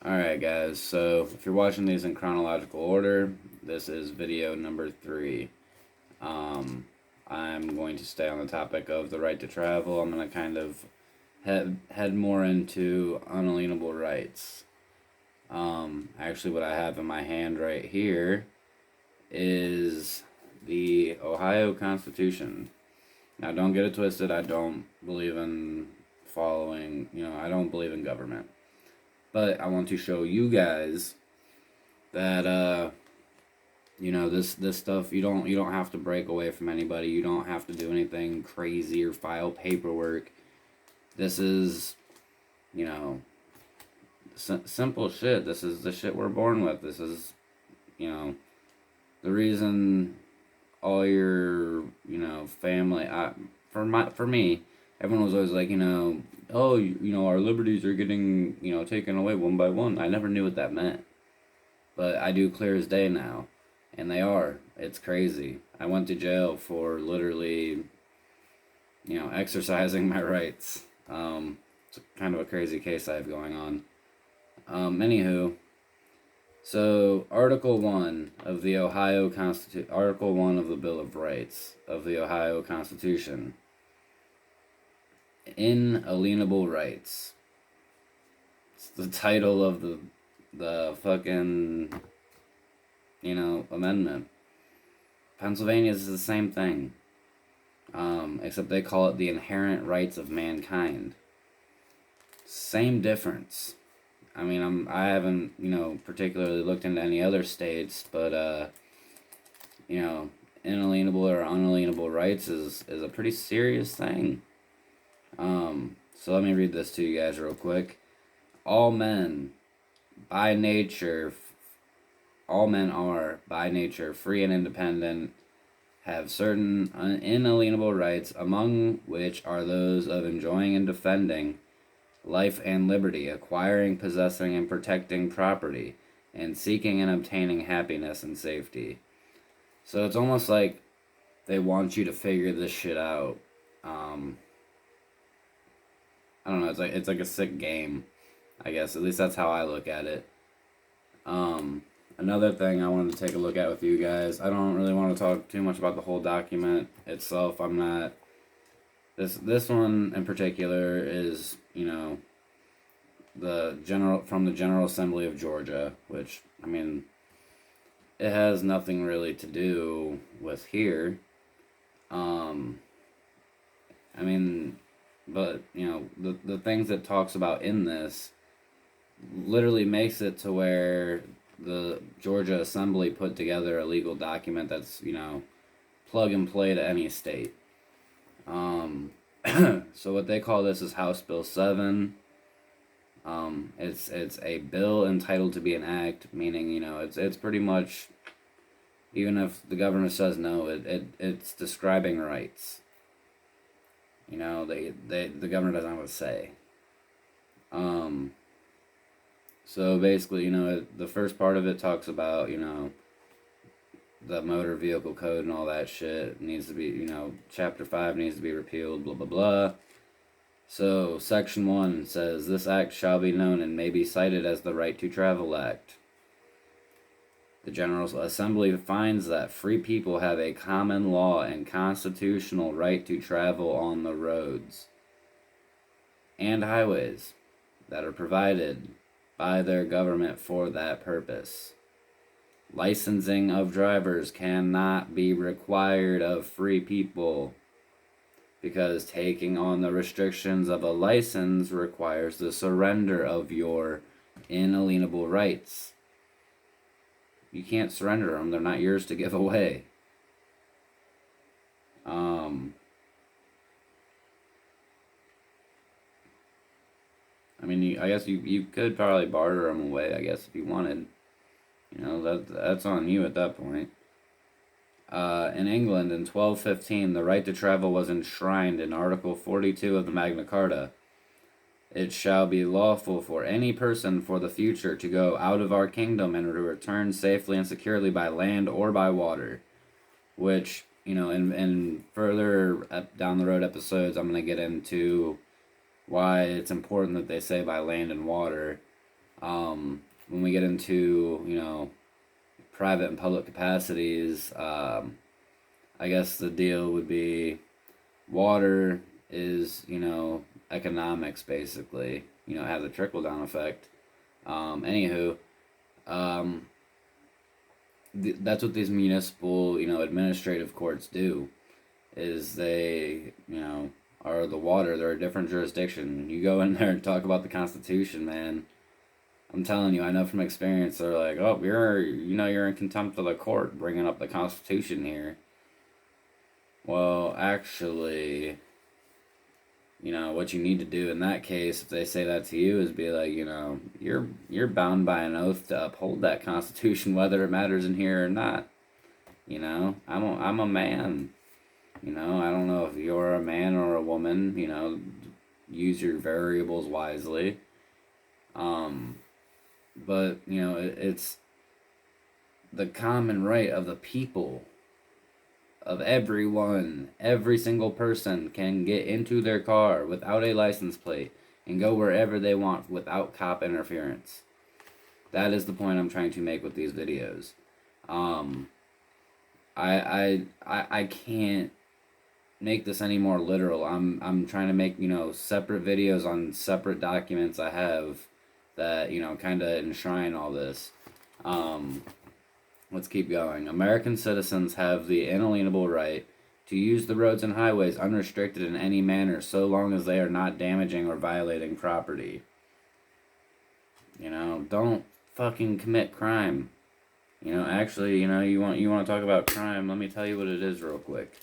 Alright guys, so if you're watching these in chronological order, this is video number 3. I'm going to stay on the topic of the right to travel. I'm going to kind of head more into unalienable rights. Actually what I have in my hand right here is the Ohio Constitution. Now don't get it twisted, I don't believe in I don't believe in government. But I want to show you guys that this stuff you don't have to break away from anybody. You don't have to do anything crazy or file paperwork. This is, simple shit. This is the shit we're born with. This is, the reason all your family. For me, everyone was always like, our liberties are getting, taken away one by one. I never knew what that meant. But I do clear as day now. And they are. It's crazy. I went to jail for literally, exercising my rights. It's kind of a crazy case I have going on. Anywho, so Article 1 of the Ohio Constitution, Article 1 of the Bill of Rights of the Ohio Constitution. Inalienable rights. It's the title of the fucking, amendment. Pennsylvania is the same thing. Except they call it the inherent rights of mankind. Same difference. I mean, I haven't, particularly looked into any other states, but, inalienable or unalienable rights is a pretty serious thing. So let me read this to you guys real quick. All men are, by nature, free and independent, have certain inalienable rights, among which are those of enjoying and defending life and liberty, acquiring, possessing, and protecting property, and seeking and obtaining happiness and safety. So it's almost like they want you to figure this shit out. I don't know, it's like a sick game, I guess. At least that's how I look at it. Another thing I wanted to take a look at with you guys. I don't really want to talk too much about the whole document itself. I'm not. This one in particular is, from the General Assembly of Georgia, which, I mean, it has nothing really to do with here. But, the things it talks about in this literally makes it to where the Georgia Assembly put together a legal document that's, plug and play to any state. So what they call this is House Bill 7. It's a bill entitled to be an act, meaning, it's pretty much, even if the governor says no, it's describing rights. The governor doesn't have a say. So basically, the first part of it talks about, the motor vehicle code and all that shit needs to be, chapter 5 needs to be repealed, blah, blah, blah. So section 1 says, this act shall be known and may be cited as the Right to Travel Act. The General Assembly finds that free people have a common law and constitutional right to travel on the roads and highways that are provided by their government for that purpose. Licensing of drivers cannot be required of free people because taking on the restrictions of a license requires the surrender of your inalienable rights. You can't surrender them. They're not yours to give away. I guess you could probably barter them away, I guess, if you wanted. That's on you at that point. In England, in 1215, the right to travel was enshrined in Article 42 of the Magna Carta. It shall be lawful for any person for the future to go out of our kingdom and to return safely and securely by land or by water. Which, in further down the road episodes, I'm going to get into why it's important that they say by land and water. When we get into, you know, private and public capacities, I guess the deal would be water is, you know, economics basically. You know, it has a trickle down effect. Anywho, um, that's what these municipal, you know, administrative courts do. Is they, you know, are the water. They're a different jurisdiction. You go in there and talk about the Constitution, man. I'm telling you, I know from experience. They're like, oh, you're in contempt of the court, bringing up the Constitution here. Well, actually, you know, what you need to do in that case, if they say that to you, is be like, you know, you're bound by an oath to uphold that Constitution, whether it matters in here or not. You know, I'm a man. You know, I don't know if you're a man or a woman. You know, use your variables wisely. But you know, it's the common right of the people, of everyone. Every single person can get into their car without a license plate and go wherever they want without cop interference. That is the point I'm trying to make with these videos. I can't make this any more literal. I'm trying to make, you know, separate videos on separate documents I have that, you know, kind of enshrine all this. Let's keep going. American citizens have the inalienable right to use the roads and highways unrestricted in any manner so long as they are not damaging or violating property. You know, don't fucking commit crime. You know, actually, you know, you want to talk about crime, let me tell you what it is real quick.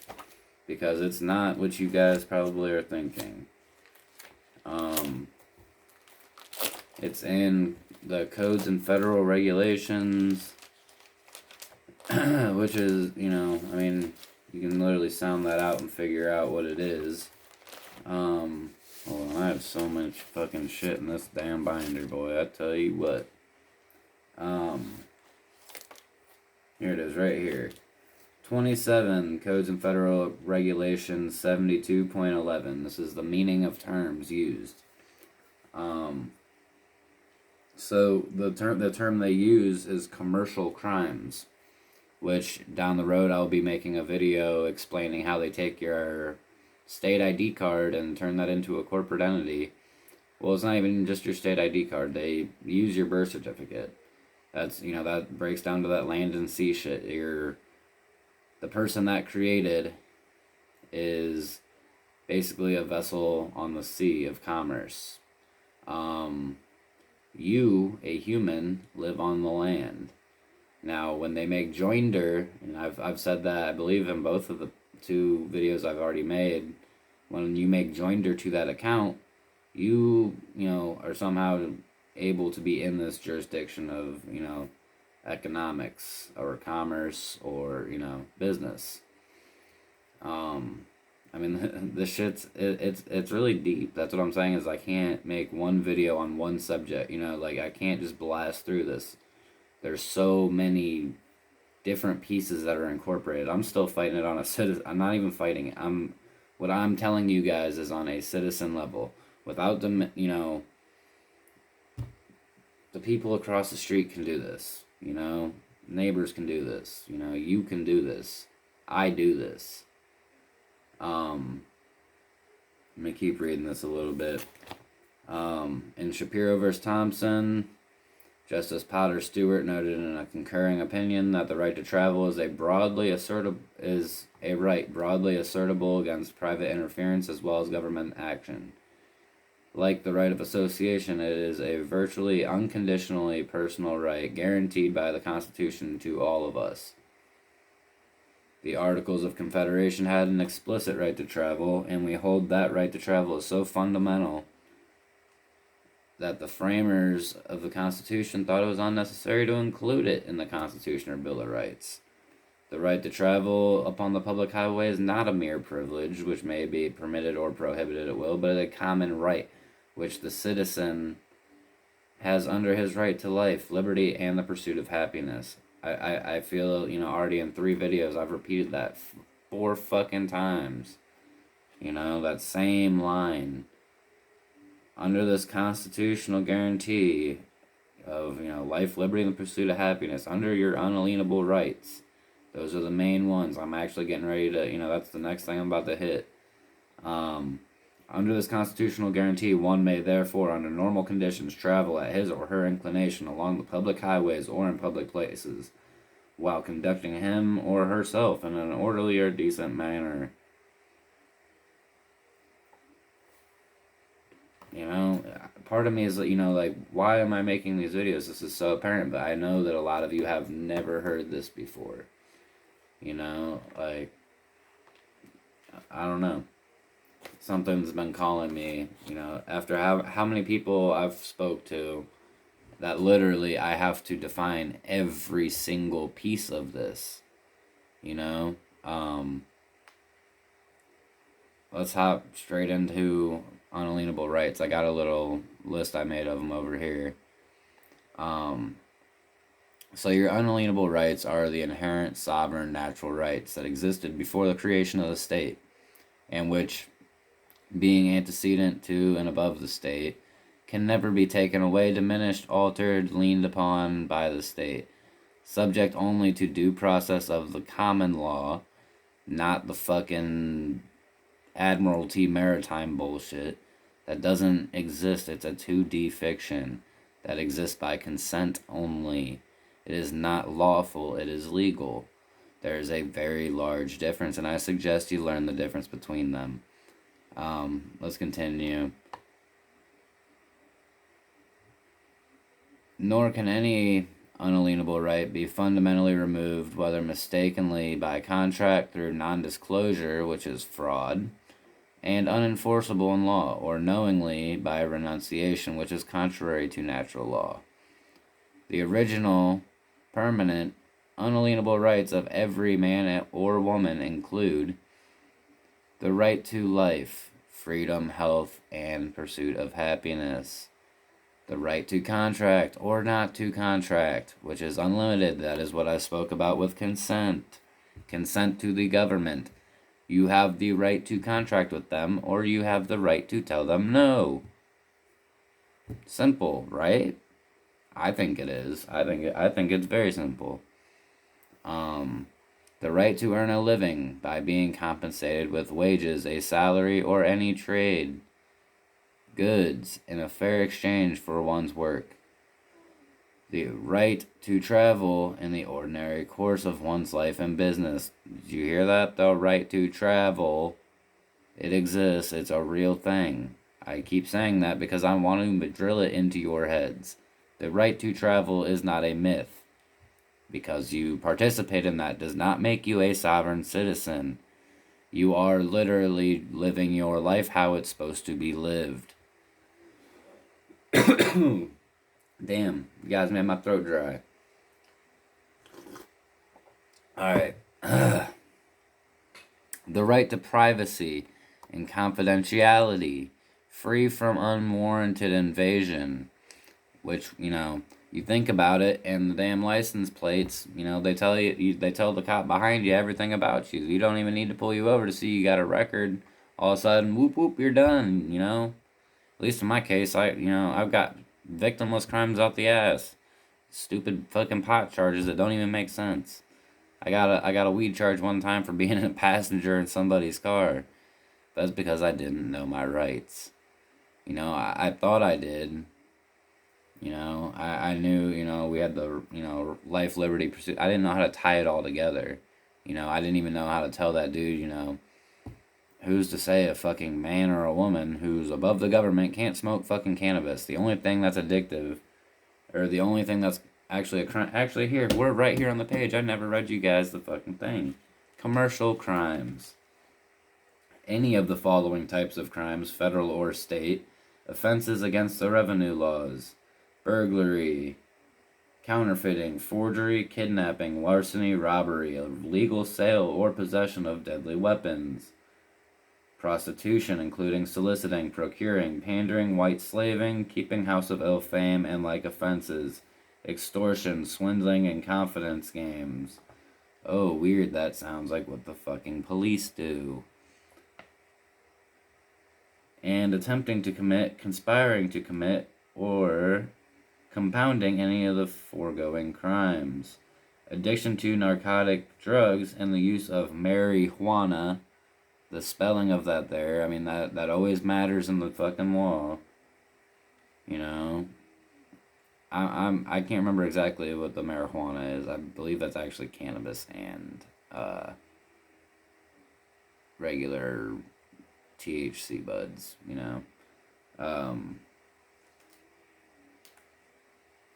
Because it's not what you guys probably are thinking. It's in the codes and federal regulations, which is, you know, I mean, you can literally sound that out and figure out what it is. Hold on, I have so much fucking shit in this damn binder, boy, I tell you what. Here it is, right here. 27, Codes and Federal Regulations 72.11. This is the meaning of terms used. So the term they use is commercial crimes, which down the road I'll be making a video explaining how they take your state ID card and turn that into a corporate entity. Well, it's not even just your state ID card. They use your birth certificate. That's, you know, that breaks down to that land and sea shit. The person that created is basically a vessel on the sea of commerce. You, a human, live on the land. Now, when they make joinder, and I've said that, I believe, in both of the two videos I've already made, when you make joinder to that account, you know, are somehow able to be in this jurisdiction of, you know, economics or commerce or, you know, business. I mean, this shit's it's really deep. That's what I'm saying, is I can't make one video on one subject. You know, like I can't just blast through this. There's so many different pieces that are incorporated. I'm still fighting it on a citizen. I'm not even fighting it. What I'm telling you guys is on a citizen level. Without them, you know, the people across the street can do this. You know, neighbors can do this. You know, you can do this. I do this. Let me keep reading this a little bit. In Shapiro versus Thompson, Justice Potter Stewart noted in a concurring opinion that the right to travel is a right broadly assertable against private interference as well as government action. Like the right of association, it is a virtually unconditionally personal right guaranteed by the Constitution to all of us. The Articles of Confederation had an explicit right to travel, and we hold that right to travel is so fundamental that the framers of the Constitution thought it was unnecessary to include it in the Constitution or Bill of Rights. The right to travel upon the public highway is not a mere privilege, which may be permitted or prohibited at will, but a common right, which the citizen has under his right to life, liberty, and the pursuit of happiness. I feel, you know, already in 3 videos, I've repeated that 4 fucking times. You know, that same line. Under this constitutional guarantee, of, life, liberty, and the pursuit of happiness under your unalienable rights. Those are the main ones. I'm actually getting ready to, that's the next thing I'm about to hit. Under this constitutional guarantee, one may therefore, under normal conditions, travel at his or her inclination along the public highways or in public places, while conducting him or herself in an orderly or decent manner. Part of me is, why am I making these videos? This is so apparent, but I know that a lot of you have never heard this before. I don't know. Something's been calling me, after how many people I've spoke to, that literally I have to define every single piece of this, let's hop straight into unalienable rights. I got a little list I made of them over here. So your unalienable rights are the inherent sovereign natural rights that existed before the creation of the state, and which, being antecedent to and above the state, can never be taken away, diminished, altered, leaned upon by the state, subject only to due process of the common law, not the fucking Admiralty maritime bullshit that doesn't exist. It's a 2D fiction that exists by consent only. It is not lawful, it is legal. There is a very large difference, and I suggest you learn the difference between them. Let's continue. Nor can any unalienable right be fundamentally removed, whether mistakenly by contract through non-disclosure, which is fraud, and unenforceable in law, or knowingly by renunciation, which is contrary to natural law. The original, permanent, unalienable rights of every man or woman include the right to life, freedom, health, and pursuit of happiness. The right to contract or not to contract, which is unlimited. That is what I spoke about with consent. Consent to the government. You have the right to contract with them, or you have the right to tell them no. Simple, right? I think it is. I think it's very simple. The right to earn a living by being compensated with wages, a salary, or any trade, goods, in a fair exchange for one's work. The right to travel in the ordinary course of one's life and business. Did you hear that? The right to travel. It exists. It's a real thing. I keep saying that because I want to drill it into your heads. The right to travel is not a myth. Because you participate in that does not make you a sovereign citizen. You are literally living your life how it's supposed to be lived. Damn, you guys made my throat dry. Alright. The right to privacy and confidentiality, free from unwarranted invasion, which, you think about it, and the damn license plates, they tell the cop behind you everything about you. You don't even need to pull you over to see you got a record. All of a sudden, whoop whoop, you're done. At least in my case, I've got victimless crimes out the ass. Stupid fucking pot charges that don't even make sense. I got a weed charge one time for being a passenger in somebody's car. That's because I didn't know my rights. I thought I did. I knew, we had the, life, liberty, pursuit. I didn't know how to tie it all together. I didn't even know how to tell that dude, who's to say a fucking man or a woman who's above the government can't smoke fucking cannabis? The only thing that's addictive, or the only thing that's actually a crime. Actually, here, we're right here on the page. I never read you guys the fucking thing. Commercial crimes. Any of the following types of crimes, federal or state, offenses against the revenue laws. Burglary, counterfeiting, forgery, kidnapping, larceny, robbery, illegal sale or possession of deadly weapons, prostitution, including soliciting, procuring, pandering, white slaving, keeping house of ill fame, and like offenses, extortion, swindling, and confidence games. Oh, weird, that sounds like what the fucking police do. And attempting to commit, conspiring to commit, or compounding any of the foregoing crimes. Addiction to narcotic drugs and the use of marijuana, the spelling of that there, I mean, that always matters in the fucking law. You know, I can't remember exactly what the marijuana is. I believe that's actually cannabis and regular THC buds. You know,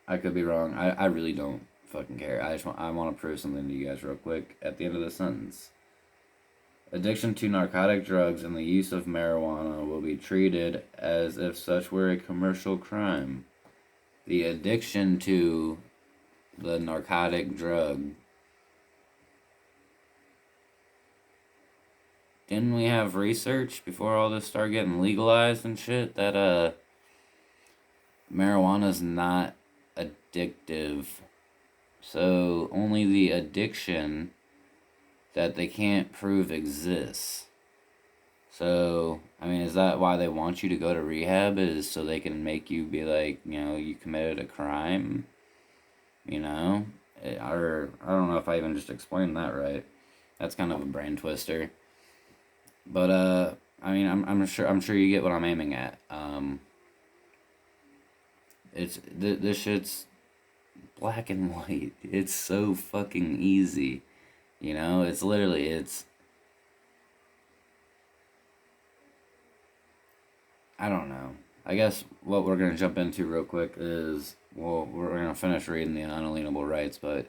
I could be wrong. I really don't fucking care. I want to prove something to you guys real quick at the end of the sentence. Addiction to narcotic drugs and the use of marijuana will be treated as if such were a commercial crime. The addiction to the narcotic drug. Didn't we have research before all this started getting legalized and shit that marijuana's not addictive? So only the addiction that they can't prove exists. So, I mean, is that why they want you to go to rehab? Is so they can make you be like, you know, you committed a crime? You know? Or, I don't know if I even just explained that right. That's kind of a brain twister. But, I mean, I'm sure you get what I'm aiming at. This shit's black and white. It's so fucking easy. You know, it's I don't know. I guess what we're going to jump into real quick is, well, we're going to finish reading the unalienable rights, but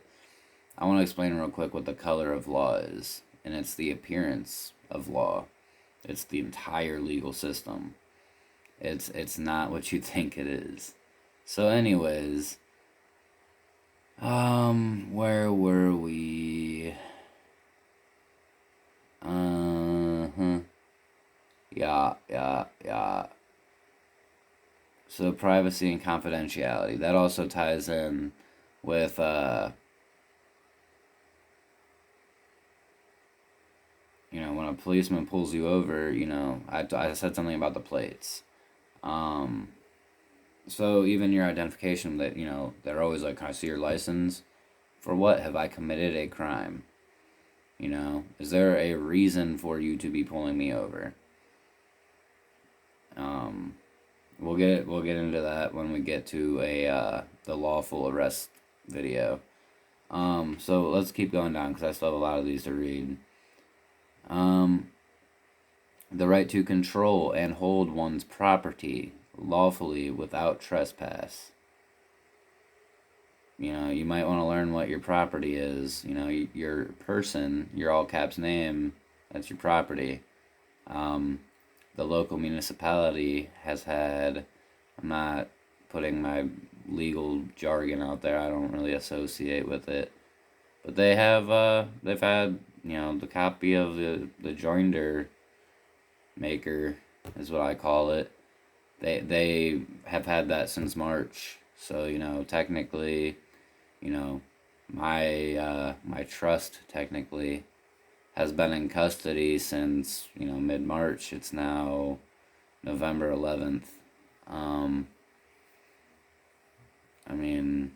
I want to explain real quick what the color of law is. And it's the appearance of law. It's the entire legal system. It's not what you think it is. So anyways, where were we? Yeah. So privacy and confidentiality. That also ties in with you know, when a policeman pulls you over, you know, I said something about the plates. So even your identification, that, you know, they're always like, can I see your license? For what? Have I committed a crime? You know, is there a reason for you to be pulling me over? We'll get into that when we get to the lawful arrest video. So let's keep going down because I still have a lot of these to read. The right to control and hold one's property lawfully without trespass. You know, you might want to learn what your property is. You know, your person, your all caps name, that's your property. The local municipality has had, I'm not putting my legal jargon out there, I don't really associate with it, but they've had, you know, the copy of the joinder maker is what I call it. They have had that since March. So, you know, technically, you know, my trust technically has been in custody since, you know, mid-March. It's now November 11th. I mean,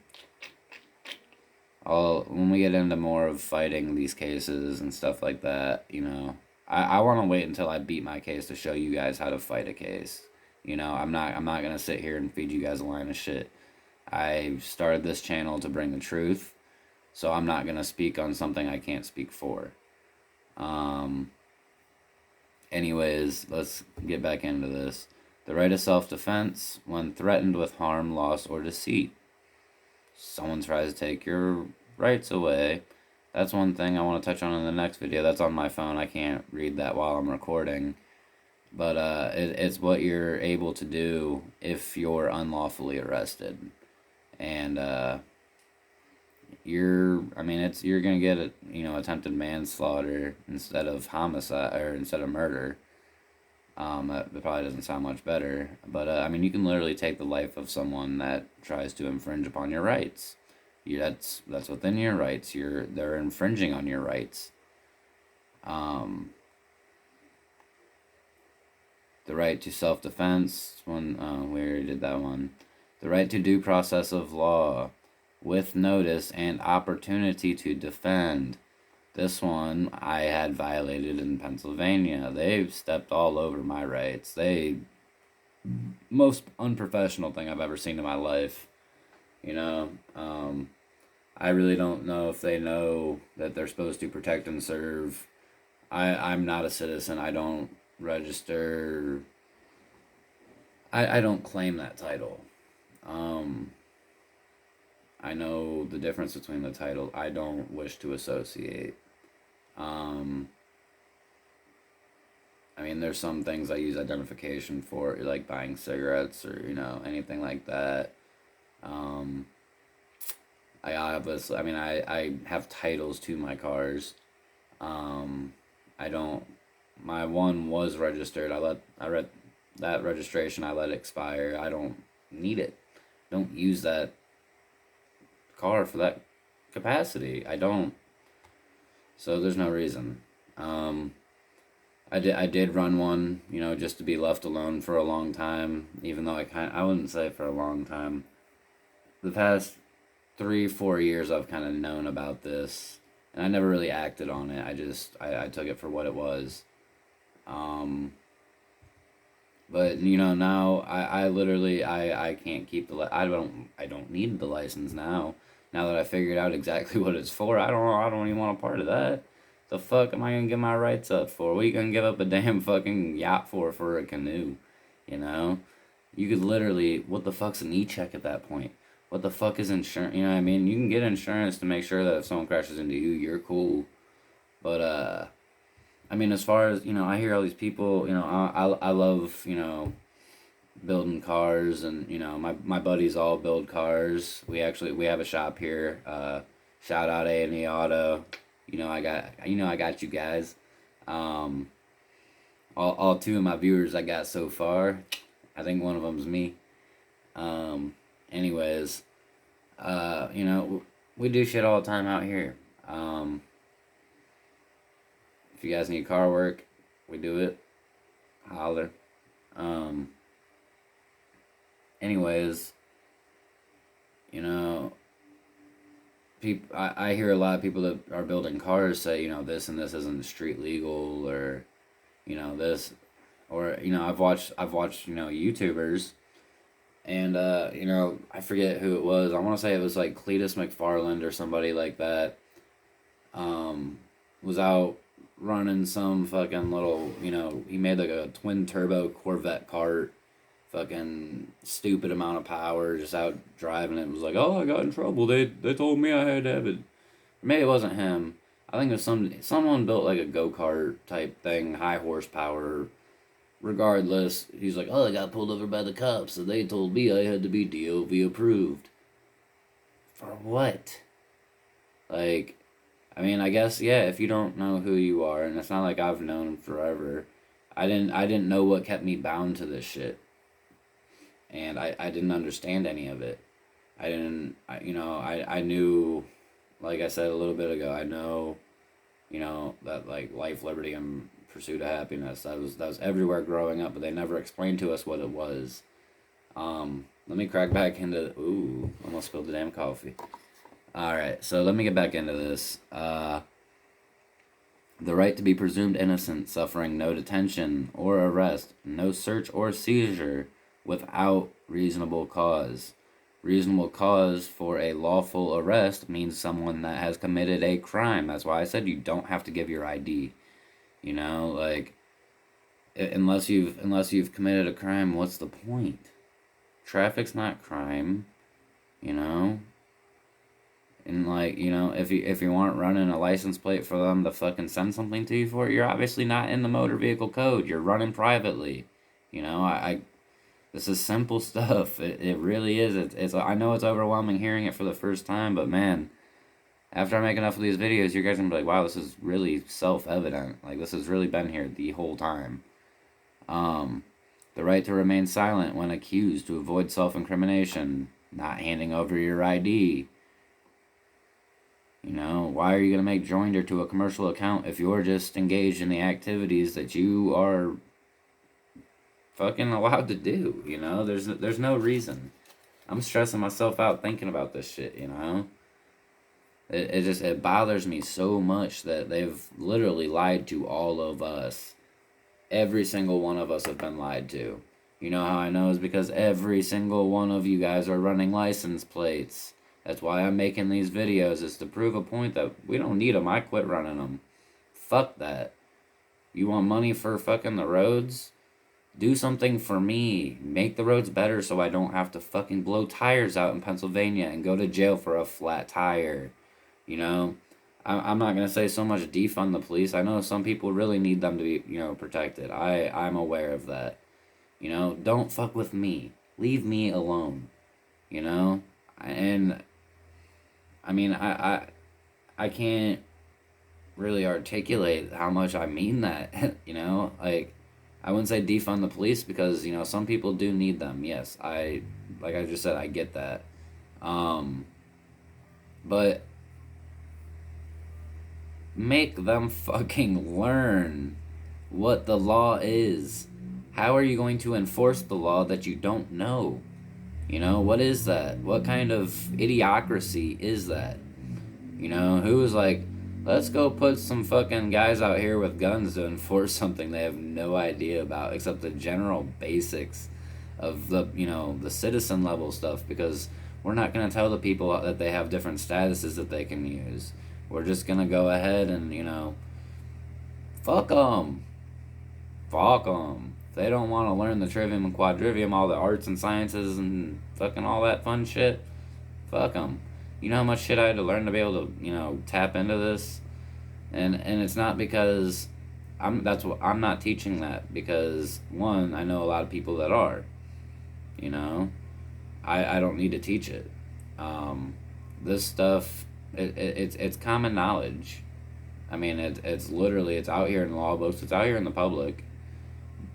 when we get into more of fighting these cases and stuff like that, you know, I want to wait until I beat my case to show you guys how to fight a case. You know, I'm not gonna sit here and feed you guys a line of shit. I started this channel to bring the truth, so I'm not gonna speak on something I can't speak for. Anyways, let's get back into this. The right of self-defense when threatened with harm, loss, or deceit. Someone tries to take your rights away. That's one thing I want to touch on in the next video. That's on my phone. I can't read that while I'm recording. But it's what you're able to do if you're unlawfully arrested. And you're gonna get attempted manslaughter instead of homicide, or instead of murder. That probably doesn't sound much better, but I mean, you can literally take the life of someone that tries to infringe upon your rights. That's within your rights. They're infringing on your rights. The right to self-defense, when we already did that one. The right to due process of law with notice and opportunity to defend. This one I had violated in Pennsylvania. They've stepped all over my rights. Most unprofessional thing I've ever seen in my life. You know, I really don't know if they know that they're supposed to protect and serve. I'm not a citizen. I don't register. I don't claim that title. I know the difference between the title. I don't wish to associate. I mean, there's some things I use identification for, like buying cigarettes or, anything like that. I obviously, I mean, I have titles to my cars. I don't, my one was registered. I read that registration, I let expire. I don't need it. Don't use that car for that capacity. I don't. So there's no reason. I did run one, just to be left alone for a long time, even though I wouldn't say for a long time. The past 3-4 years I've kind of known about this, and I never really acted on it. I took it for what it was. But now I literally I can't keep I don't need the license now. Now that I figured out exactly what it's for, I don't even want a part of that. The fuck am I gonna give my rights up for? What are you gonna give up a damn fucking yacht for a canoe? You could literally, what the fuck's an e-check at that point? What the fuck is insurance? You know what I mean? You can get insurance to make sure that if someone crashes into you, you're cool. But I mean, as far as, I hear all these people, I love, building cars, and, my buddies all build cars. We have a shop here. Shout out A&E Auto. I got you guys. All two of my viewers I got so far. I think one of them's me. Anyways, we do shit all the time out here. If you guys need car work, we do it. Holler. Anyways, I hear a lot of people that are building cars say, this and this isn't street legal, or, this, or, I've watched, YouTubers, and, I forget who it was. I want to say it was like Cletus McFarland or somebody like that, was out running some fucking little, he made like a twin turbo Corvette cart, fucking stupid amount of power, just out driving it. Was like, oh, I got in trouble. They told me I had to have it. Maybe it wasn't him. I think it was someone built like a go-kart type thing, high horsepower. Regardless, he's like, oh, I got pulled over by the cops, so they told me I had to be DOV approved. For what? Like, I mean, I guess, yeah, if you don't know who you are, and it's not like I've known forever, I didn't know what kept me bound to this shit. And I didn't understand any of it. I knew, like I said a little bit ago, I know, that like life, liberty, and pursuit of happiness, that was everywhere growing up, but they never explained to us what it was. Let me crack back into, almost spilled the damn coffee. Alright, so let me get back into this. The right to be presumed innocent, suffering no detention or arrest, no search or seizure without reasonable cause. Reasonable cause for a lawful arrest means someone that has committed a crime. That's why I said you don't have to give your ID. Like, unless you've committed a crime, what's the point? Traffic's not crime, And like, if you aren't running a license plate for them to fucking send something to you for it, you're obviously not in the motor vehicle code. You're running privately. This is simple stuff. It really is. It's I know it's overwhelming hearing it for the first time, but man, after I make enough of these videos, you guys are gonna be like, wow, this is really self-evident. Like, this has really been here the whole time. The right to remain silent when accused to avoid self-incrimination, not handing over your ID. Why are you going to make joinder to a commercial account if you're just engaged in the activities that you are fucking allowed to do? There's no reason. I'm stressing myself out thinking about this shit, It bothers me so much that they've literally lied to all of us. Every single one of us have been lied to. You know how I know is because every single one of you guys are running license plates. That's why I'm making these videos, is to prove a point that we don't need them. I quit running them. Fuck that. You want money for fucking the roads? Do something for me. Make the roads better so I don't have to fucking blow tires out in Pennsylvania and go to jail for a flat tire. You know? I'm not going to say so much defund the police. I know some people really need them to be, protected. I'm aware of that. Don't fuck with me. Leave me alone. And I mean, I can't really articulate how much I mean that, like, I wouldn't say defund the police because, some people do need them. Yes, like I just said, I get that. But make them fucking learn what the law is. How are you going to enforce the law that you don't know? What is that? What kind of idiocracy is that? Who is like, let's go put some fucking guys out here with guns to enforce something they have no idea about except the general basics of the citizen level stuff, because we're not going to tell the people that they have different statuses that they can use. We're just going to go ahead and, fuck them. Fuck them. If they don't want to learn the trivium and quadrivium, all the arts and sciences and fucking all that fun shit, fuck them. You know how much shit I had to learn to be able to, tap into this? And it's not because I'm not teaching that because, one, I know a lot of people that are. I don't need to teach it. This stuff, it's common knowledge. I mean, it's literally, it's out here in law books, it's out here in the public.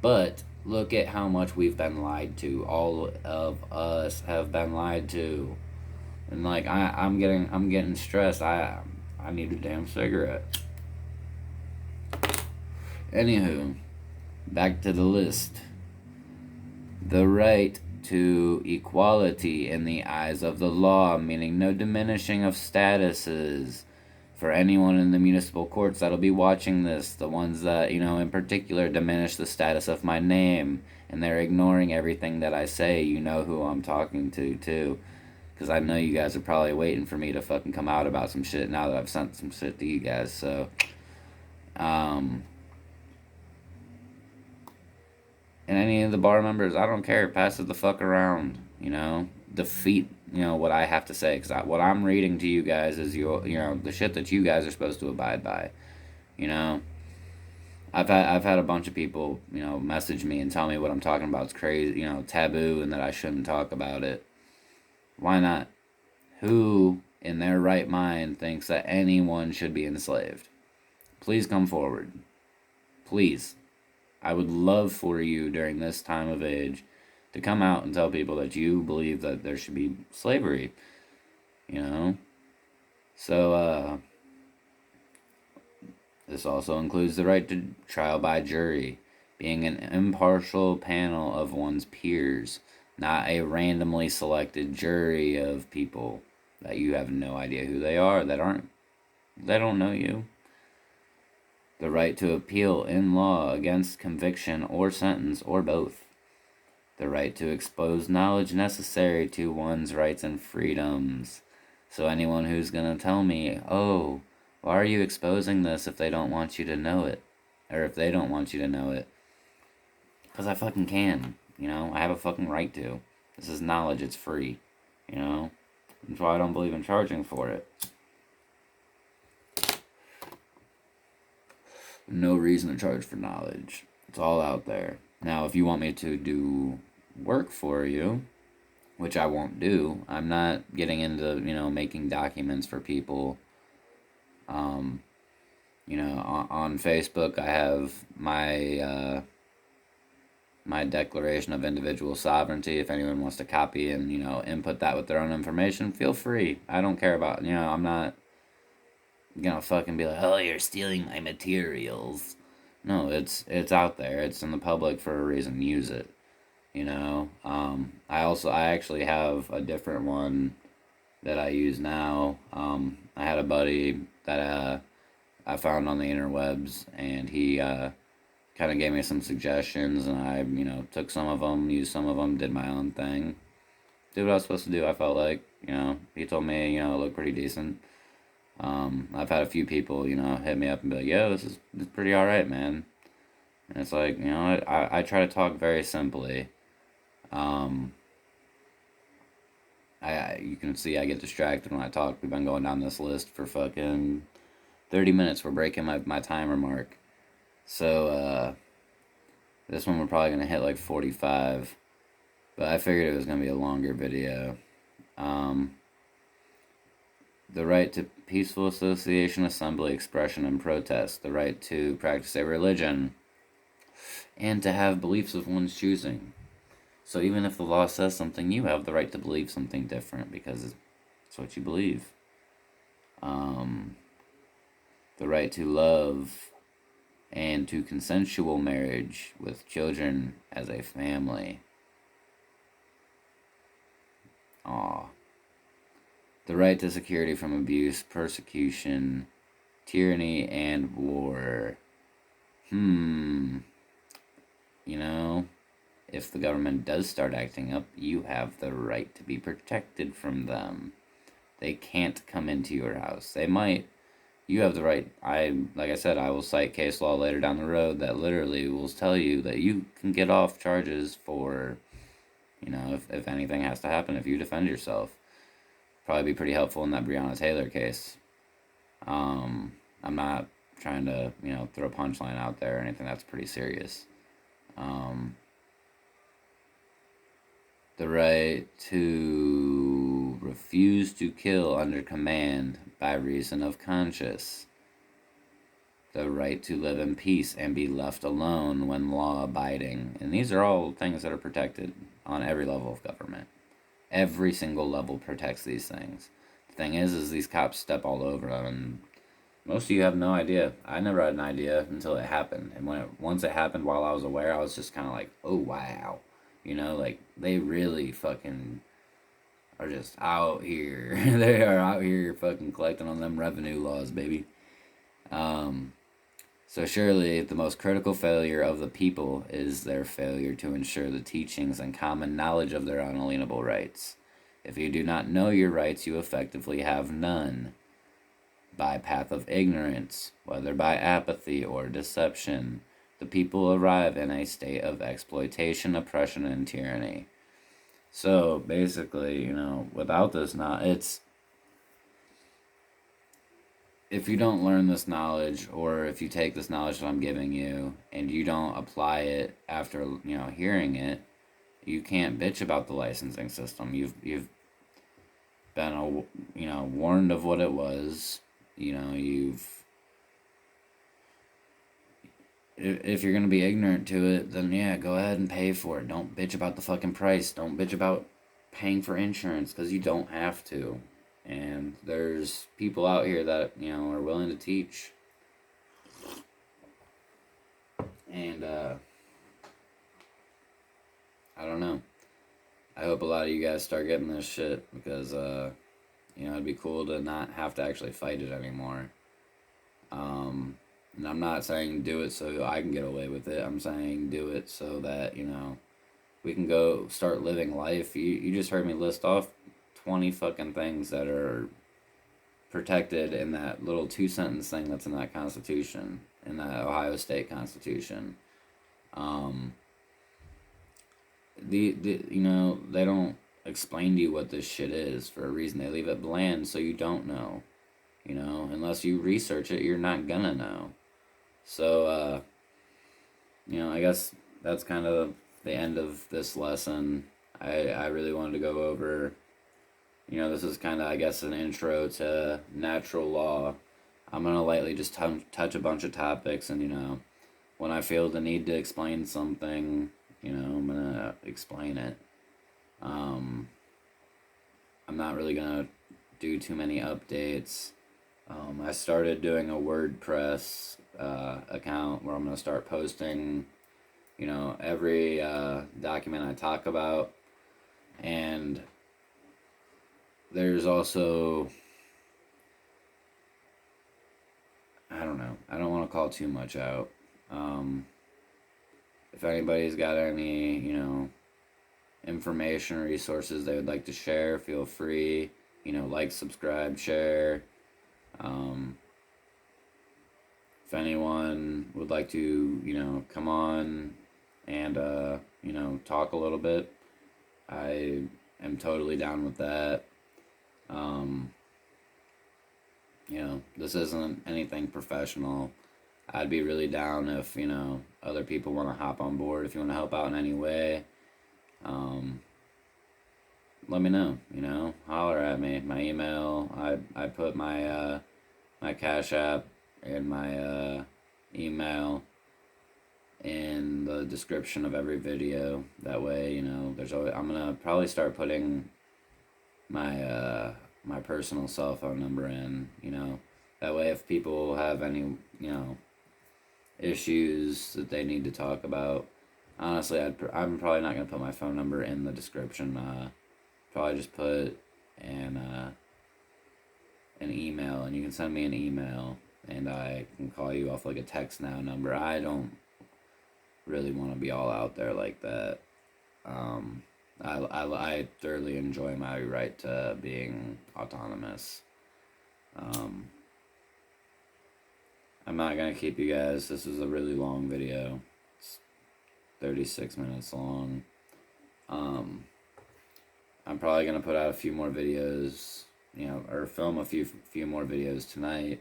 But look at how much we've been lied to. All of us have been lied to. And like I'm getting stressed. I need a damn cigarette. Anywho, back to the list. The right to equality in the eyes of the law, meaning no diminishing of statuses. For anyone in the municipal courts that'll be watching this, the ones that, in particular diminish the status of my name, and they're ignoring everything that I say, you know who I'm talking to, too. Because I know you guys are probably waiting for me to fucking come out about some shit now that I've sent some shit to you guys, so. And any of the bar members, I don't care, pass it the fuck around, defeat, what I have to say, because what I'm reading to you guys is the shit that you guys are supposed to abide by, I've had a bunch of people, message me and tell me what I'm talking about is crazy, taboo, and that I shouldn't talk about it. Why not? Who in their right mind thinks that anyone should be enslaved? Please come forward. Please. I would love for you during this time of age to come out and tell people that you believe that there should be slavery. So, this also includes the right to trial by jury, being an impartial panel of one's peers, not a randomly selected jury of people that you have no idea who they are, that don't know you. The right to appeal in law against conviction or sentence or both. The right to expose knowledge necessary to one's rights and freedoms. So anyone who's going to tell me, oh, why are you exposing this if they don't want you to know it? Or if they don't want you to know it? Because I fucking can, I have a fucking right to. This is knowledge, it's free, That's why I don't believe in charging for it. No reason to charge for knowledge. It's all out there. Now, if you want me to do work for you, which I won't do, I'm not getting into, making documents for people. On Facebook, I have my my Declaration of Individual Sovereignty. If anyone wants to copy and, input that with their own information, feel free. I don't care about, I'm not gonna fucking be like, oh, you're stealing my materials. No, it's out there. It's in the public for a reason. Use it. you know. I actually have a different one that I use now. I had a buddy that I found on the interwebs, and he kind of gave me some suggestions, and I, took some of them, used some of them, did my own thing, did what I was supposed to do. I felt like, he told me, it looked pretty decent. I've had a few people, hit me up and be like, "Yo, this is pretty all right, man." And it's like, I try to talk very simply. Um, you can see I get distracted when I talk. We've been going down this list for fucking 30 minutes. We're breaking my timer mark. So, this one we're probably going to hit like 45. But I figured it was going to be a longer video. Um, the right to peaceful association, assembly, expression, and protest. The right to practice a religion. And to have beliefs of one's choosing. So even if the law says something, you have the right to believe something different because it's what you believe. The right to love and to consensual marriage with children as a family. Aw. The right to security from abuse, persecution, tyranny, and war. If the government does start acting up, you have the right to be protected from them. They can't come into your house. They might. You have the right. Like I said, I will cite case law later down the road that literally will tell you that you can get off charges for, if anything has to happen, if you defend yourself. Probably be pretty helpful in that Breonna Taylor case. I'm not trying to, throw a punchline out there or anything. That's pretty serious. The right to refuse to kill under command by reason of conscience. The right to live in peace and be left alone when law-abiding. And these are all things that are protected on every level of government. Every single level protects these things. The thing is these cops step all over them, and most of you have no idea. I never had an idea until it happened. And once it happened while I was aware, I was just kind of like, oh, wow. Like, they really fucking are just out here. They are out here fucking collecting on them revenue laws, baby. So surely the most critical failure of the people is their failure to ensure the teachings and common knowledge of their unalienable rights. If you do not know your rights, you effectively have none. By path of ignorance, whether by apathy or deception, the people arrive in a state of exploitation, oppression, and tyranny. So basically, without this, if you don't learn this knowledge, or if you take this knowledge that I'm giving you and you don't apply it after hearing it, you can't bitch about the licensing system. You've been warned of what it was. If you're going to be ignorant to it, then yeah, go ahead and pay for it. Don't bitch about the fucking price. Don't bitch about paying for insurance, because you don't have to. And there's people out here that, are willing to teach. And, I don't know. I hope a lot of you guys start getting this shit, because, it'd be cool to not have to actually fight it anymore. And I'm not saying do it so I can get away with it. I'm saying do it so that, we can go start living life. You just heard me list off 20 fucking things that are protected in that little 2-sentence thing that's in that Constitution, in that Ohio State Constitution. They don't explain to you what this shit is for a reason. They leave it bland so you don't know. Unless you research it, you're not gonna know. So, I guess that's kind of the end of this lesson. I really wanted to go over, this is kind of, I guess, an intro to natural law. I'm going to lightly just touch a bunch of topics, and, when I feel the need to explain something, I'm going to explain it. I'm not really going to do too many updates. I started doing a WordPress account where I'm going to start posting you know, every document I talk about. And there's also, I don't know, I don't want to call too much out. If anybody's got any, you know, information or resources they would like to share, feel free, you know, like, subscribe, share. Um, if anyone would like to, you know, come on and, you know, talk a little bit, I am totally down with that. You know, this isn't anything professional. I'd be really down if, you know, other people want to hop on board. If you want to help out in any way, let me know, you know, holler at me. My email, I put my, my Cash App and my, email in the description of every video. That way, you know, there's always, I'm gonna probably start putting my, my personal cell phone number in, you know, that way if people have any, you know, issues that they need to talk about, honestly, I'm probably not going to put my phone number in the description. Probably just put an email, and you can send me an email, and I can call you off like a text now number. I don't really want to be all out there like that. I thoroughly enjoy my right to being autonomous. I'm not going to keep you guys. This is a really long video. It's 36 minutes long. I'm probably going to put out a few more videos, you know, or film a few more videos tonight.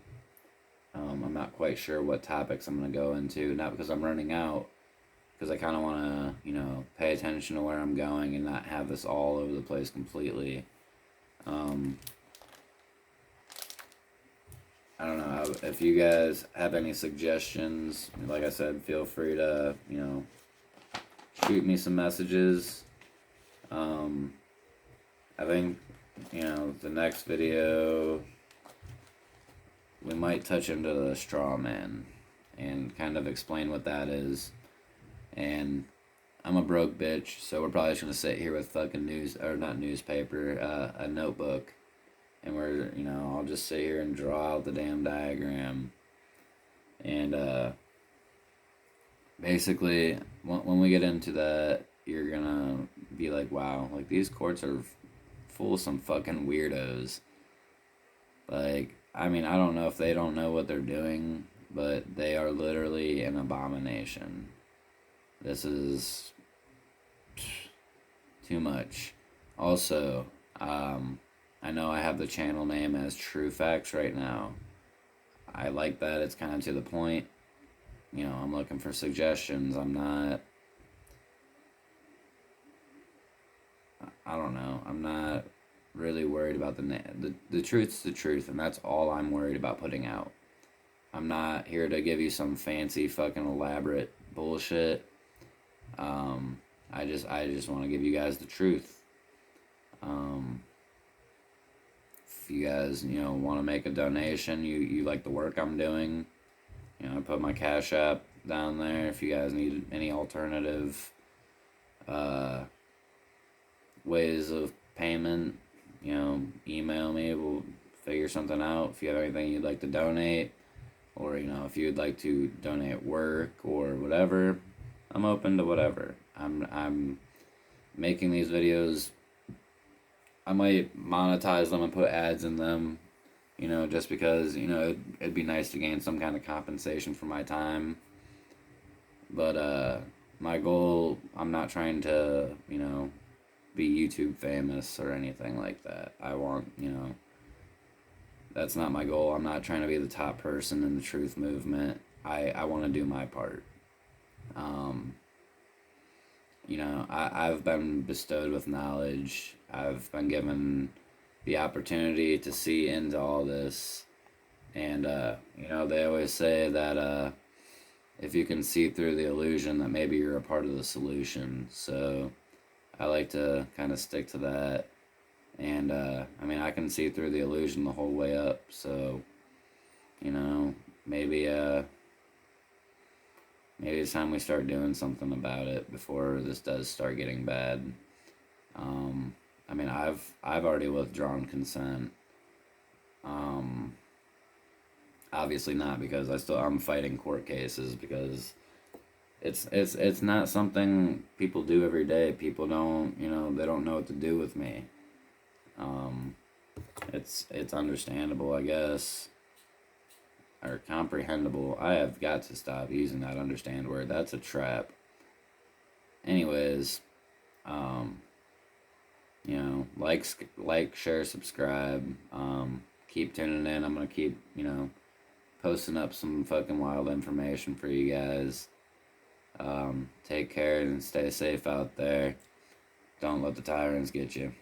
I'm not quite sure what topics I'm going to go into, not because I'm running out, because I kind of want to, you know, pay attention to where I'm going and not have this all over the place completely. I don't know, if you guys have any suggestions, like I said, feel free to, you know, shoot me some messages. I think, you know, the next video, we might touch into the straw man and kind of explain what that is. And I'm a broke bitch, so we're probably just gonna sit here with fucking not newspaper, a notebook, and we're, you know, I'll just sit here and draw out the damn diagram. And basically, when we get into that, you're gonna be like, wow, like these courts are full of some fucking weirdos. Like, I mean, I don't know if they don't know what they're doing, but they are literally an abomination. This is too much. Also, I know I have the channel name as True Facts right now. I like that. It's kind of to the point. You know, I'm looking for suggestions. I'm not, I don't know. I'm not really worried about the truth's the truth, and that's all I'm worried about putting out. I'm not here to give you some fancy fucking elaborate bullshit. I just want to give you guys the truth. If you guys, you know, want to make a donation, you like the work I'm doing, you know, I put my Cash App down there. If you guys need any alternative ways of payment, you know, email me. We'll figure something out. If you have anything you'd like to donate, or, you know, if you'd like to donate work or whatever, I'm open to whatever. I'm making these videos. I might monetize them and put ads in them, you know, just because, you know, it'd be nice to gain some kind of compensation for my time. But my goal, I'm not trying to, you know, be YouTube famous or anything like that. I want, you know, that's not my goal. I'm not trying to be the top person in the truth movement. I want to do my part. You know, I've been bestowed with knowledge. I've been given the opportunity to see into all this. And, you know, they always say that if you can see through the illusion, that maybe you're a part of the solution. So I like to kind of stick to that. And, I mean, I can see through the illusion the whole way up. So, you know, maybe maybe it's time we start doing something about it before this does start getting bad. I mean, I've already withdrawn consent. Um, Obviously not, because I'm fighting court cases, because it's not something people do every day. People don't, they don't know what to do with me. Um, it's understandable, I guess, or comprehensible. I have got to stop using that understand word. That's a trap. Anyways, um, like, share, subscribe. Keep tuning in. I'm gonna keep, posting up some fucking wild information for you guys. Take care and stay safe out there. Don't let the tyrants get you.